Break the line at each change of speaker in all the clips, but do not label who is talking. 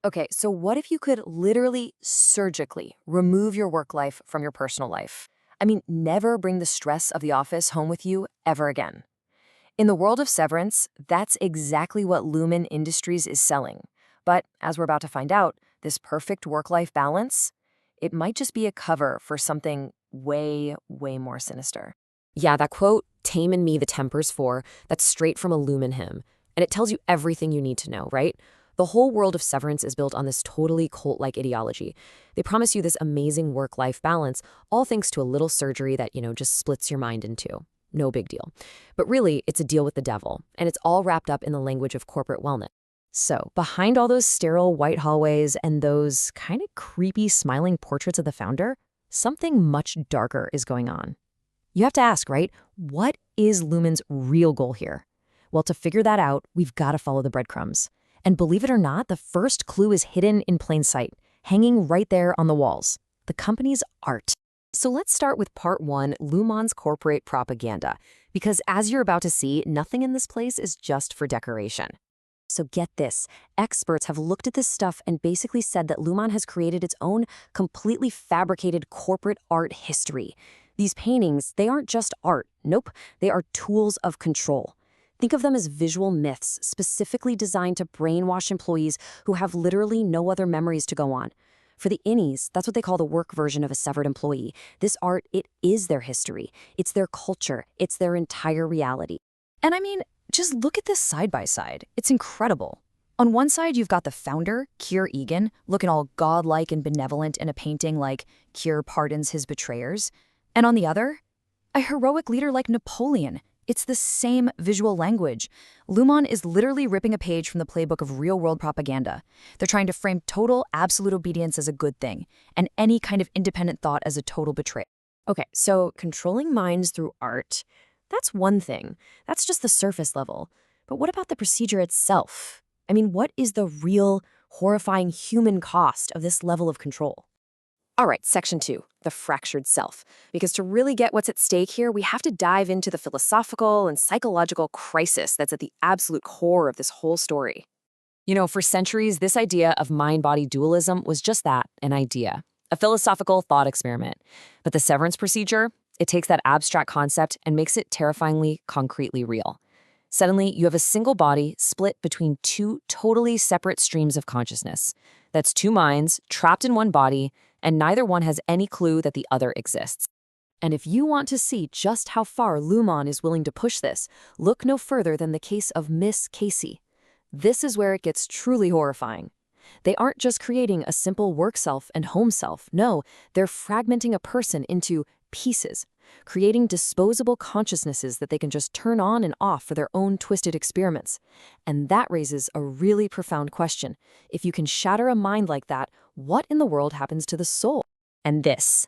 Okay, so what if you could literally surgically remove your work life from your personal life? I mean, never bring the stress of the office home with you ever again. In the world of Severance, that's exactly what Lumon Industries is selling. But as we're about to find out, this perfect work-life balance, it might just be a cover for something way, way more sinister.
Yeah, that quote, tame in me the tempers for, that's straight from a Lumen hymn. And it tells you everything you need to know, right? The whole world of Severance is built on this totally cult-like ideology. They promise you this amazing work-life balance, all thanks to a little surgery that, just splits your mind in two. No big deal. But really, it's a deal with the devil, and it's all wrapped up in the language of corporate wellness. So, behind all those sterile white hallways and those kind of creepy smiling portraits of the founder, something much darker is going on. You have to ask, right? What is Lumen's real goal here? Well, to figure that out, we've got to follow the breadcrumbs. And believe it or not, the first clue is hidden in plain sight, hanging right there on the walls. The company's art. So let's start with part one, Lumon's corporate propaganda. Because as you're about to see, nothing in this place is just for decoration. So get this, experts have looked at this stuff and basically said that Lumon has created its own completely fabricated corporate art history. These paintings, they aren't just art. Nope, they are tools of control. Think of them as visual myths specifically designed to brainwash employees who have literally no other memories to go on. For the innies, that's what they call the work version of a severed employee. This art, it is their history. It's their culture. It's their entire reality. And I mean, just look at this side by side. It's incredible. On one side, you've got the founder, Keir Egan, looking all godlike and benevolent in a painting like Keir pardons his betrayers. And on the other, a heroic leader like Napoleon. It's the same visual language. Lumon is literally ripping a page from the playbook of real-world propaganda. They're trying to frame total, absolute obedience as a good thing, and any kind of independent thought as a total betrayal. Okay, so controlling minds through art, that's one thing. That's just the surface level. But what about the procedure itself? I mean, what is the real, horrifying human cost of this level of control? All right, section two, the fractured self. Because to really get what's at stake here, we have to dive into the philosophical and psychological crisis that's at the absolute core of this whole story. For centuries, this idea of mind-body dualism was just that, an idea, a philosophical thought experiment. But the severance procedure, it takes that abstract concept and makes it terrifyingly, concretely real. Suddenly, you have a single body split between two totally separate streams of consciousness. That's two minds trapped in one body, and neither one has any clue that the other exists. And if you want to see just how far Lumon is willing to push this, look no further than the case of Miss Casey. This is where it gets truly horrifying. They aren't just creating a simple work self and home self. No, they're fragmenting a person into pieces, creating disposable consciousnesses that they can just turn on and off for their own twisted experiments. And that raises a really profound question. If you can shatter a mind like that, what in the world happens to the soul? And this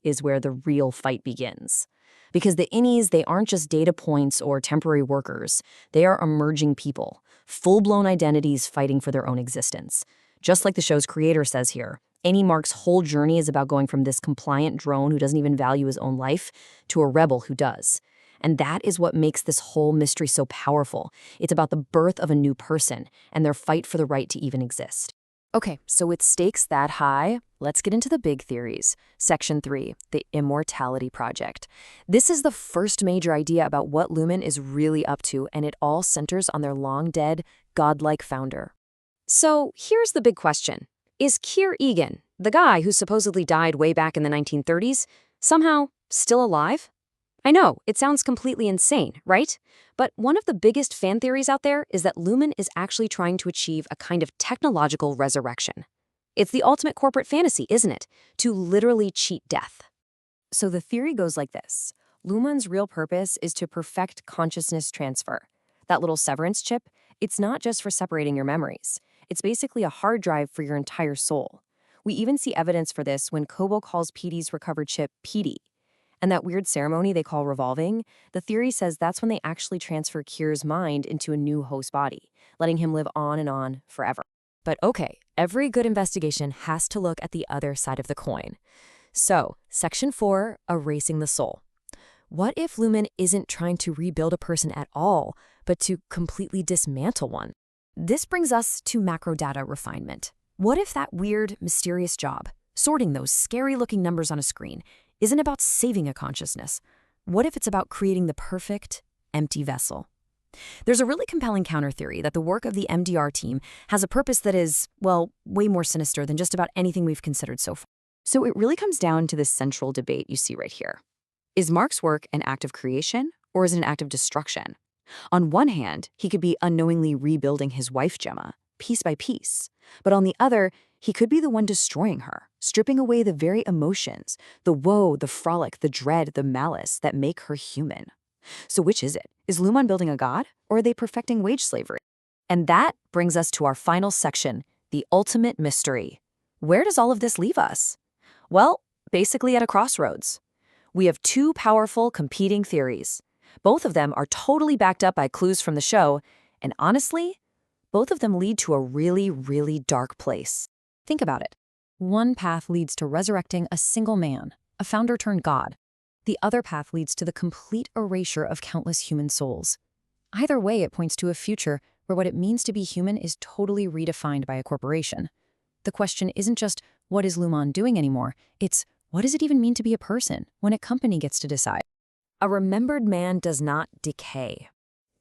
is where the real fight begins. Because the innies, they aren't just data points or temporary workers. They are emerging people, full-blown identities fighting for their own existence. Just like the show's creator says here, Annie Mark's whole journey is about going from this compliant drone who doesn't even value his own life to a rebel who does. And that is what makes this whole mystery so powerful. It's about the birth of a new person and their fight for the right to even exist. Okay, so with stakes that high, let's get into the big theories. Section 3, the Immortality Project. This is the first major idea about what Lumon is really up to, and it all centers on their long-dead, godlike founder. So here's the big question. Is Keir Egan, the guy who supposedly died way back in the 1930s, somehow still alive? I know, it sounds completely insane, right? But one of the biggest fan theories out there is that Lumon is actually trying to achieve a kind of technological resurrection. It's the ultimate corporate fantasy, isn't it? To literally cheat death. So the theory goes like this. Lumon's real purpose is to perfect consciousness transfer. That little severance chip, it's not just for separating your memories. It's basically a hard drive for your entire soul. We even see evidence for this when Kobo calls Petey's recovered chip Petey. And that weird ceremony they call revolving, the theory says that's when they actually transfer Keir's mind into a new host body, letting him live on and on forever. But okay, every good investigation has to look at the other side of the coin. So, Section 4, Erasing the Soul. What if Lumon isn't trying to rebuild a person at all, but to completely dismantle one? This brings us to macrodata refinement. What if that weird, mysterious job, sorting those scary-looking numbers on a screen, isn't about saving a consciousness? What if it's about creating the perfect, empty vessel? There's a really compelling counter-theory that the work of the MDR team has a purpose that is, well, way more sinister than just about anything we've considered so far. So it really comes down to this central debate you see right here. Is Mark's work an act of creation, or is it an act of destruction? On one hand, he could be unknowingly rebuilding his wife Gemma, piece by piece. But on the other, he could be the one destroying her, stripping away the very emotions, the woe, the frolic, the dread, the malice that make her human. So which is it? Is Lumon building a god, or are they perfecting wage slavery? And that brings us to our final section, the ultimate mystery. Where does all of this leave us? Well, basically at a crossroads. We have two powerful competing theories. Both of them are totally backed up by clues from the show, and honestly, both of them lead to a really, really dark place. Think about it. One path leads to resurrecting a single man, a founder turned god. The other path leads to the complete erasure of countless human souls. Either way, it points to a future where what it means to be human is totally redefined by a corporation. The question isn't just, what is Lumon doing anymore? It's, what does it even mean to be a person when a company gets to decide? A remembered man does not decay.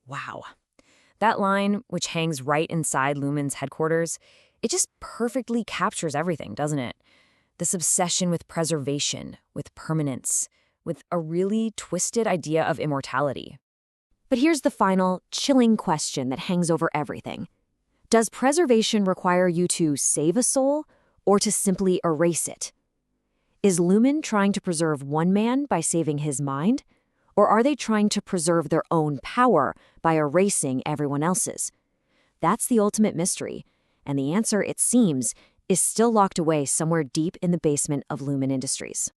Wow. That line, which hangs right inside Lumon's headquarters, it just perfectly captures everything, doesn't it? This obsession with preservation, with permanence, with a really twisted idea of immortality. But here's the final, chilling question that hangs over everything. Does preservation require you to save a soul, or to simply erase it? Is Lumon trying to preserve one man by saving his mind? Or are they trying to preserve their own power by erasing everyone else's? That's the ultimate mystery, and the answer, it seems, is still locked away somewhere deep in the basement of Lumon Industries.